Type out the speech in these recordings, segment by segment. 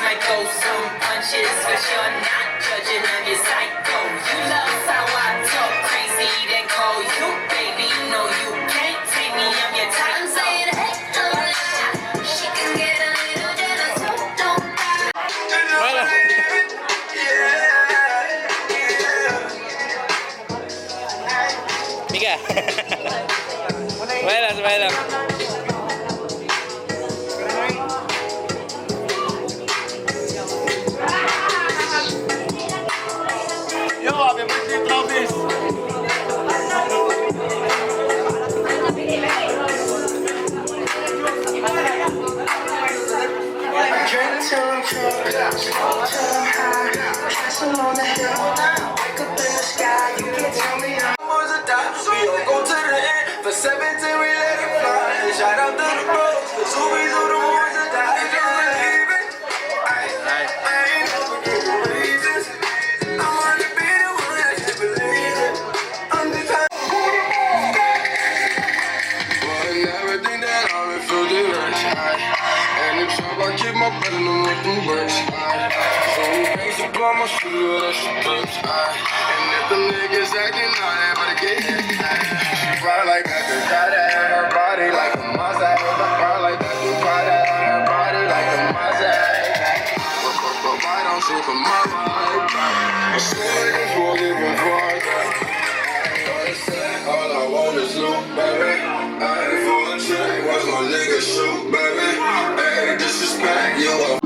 might throw some punches, but you're not judging on your psycho. You love how I talk crazy, then call you baby. No, you can't take me, I'm your type. I'm saying, hey, don't lie. She can get a little jealous, so don't die. Bueno. Mika. Buenas, buenas. Yo, abbiamo preso tropis. Drink till I'm drunk, smoke till I'm high, castle on the hill, wake up in the sky, you can tell me I'm Was a dime, we don't go to the end. For 17 we let it fly. Shout out to the bros, the Zoomies are the ones that die. Just believe it. I ain't never giving reasons. I'm on the beat of one that just believe it. I'm the kind but everything that I'm in feel the rush. And the trap I keep my brother in with them bricks. So we bangs upon my shooter, that's the clips. And if the niggas acting out, they better get hit. She ride like that, Barkada, and her body like a Mazda. Ride like that, Barkada, and her body like a Mazda. But why don't you come my vibe? I swear this will even farther. All I want is loot, baby. I ain't full of trick, watch my niggas shoot, baby. Hey, disrespect, you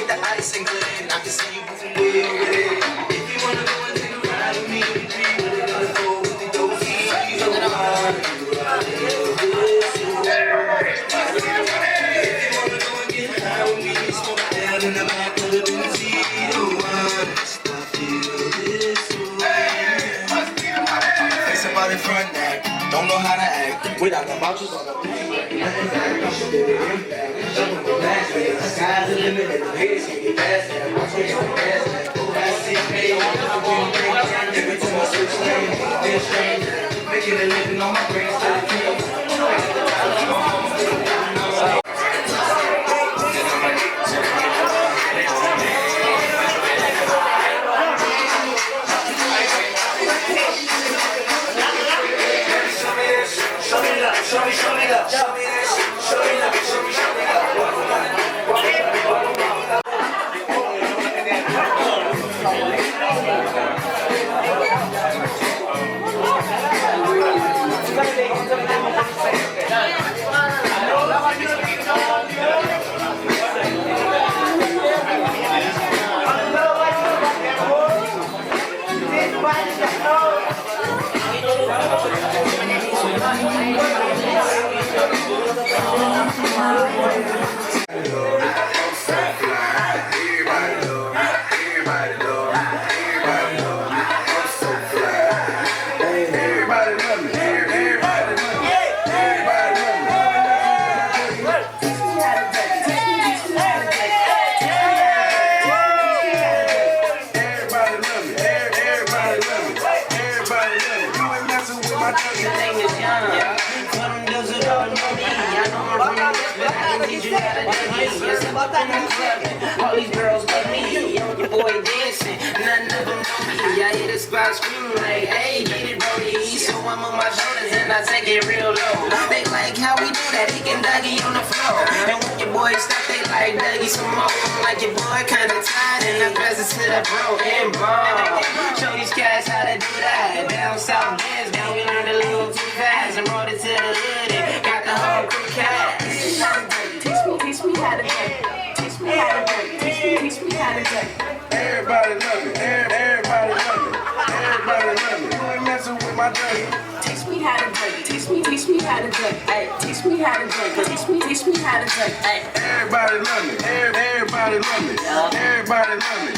the ice and glen. I can see you moving way over there. If you wanna go and take a ride with me, we can do it. Let's go with the dozy. If you wanna go and get high with me, smoke down in the back of the Benzie. Stuff you this way. It's about in front neck. Don't know how to act without the vouchers on the sky's the limit and the haters can't get past that. Watch me on the gas that. Every time I switch lanes, they're strange. Making a living on my brain instead of killing. All these girls love me, your boy dancing, none of them know me. I hear the spot screaming like, hey, get it, Brody. So I'm on my shoulders and I take it real low. They like how we do that, he can Dougie on the floor. And when your boy stop, they like Dougie some more. Like your boy kinda tired and I pass it to the bro and ball. Show these cats how to do that. Down south dance, down we learned a little too fast and brought it to the hood and got the whole crew cast. Teach me how to do it. Teach me how to do it. Teach me how to do it. Everybody love me. Everybody love me. Everybody love me. You ain't messing with my dirty. Teach me how to do it. Teach me how to do it. Ay, teach me how to do it. Teach me how to do it. Ay. Everybody love me. Everybody love me. Everybody love me.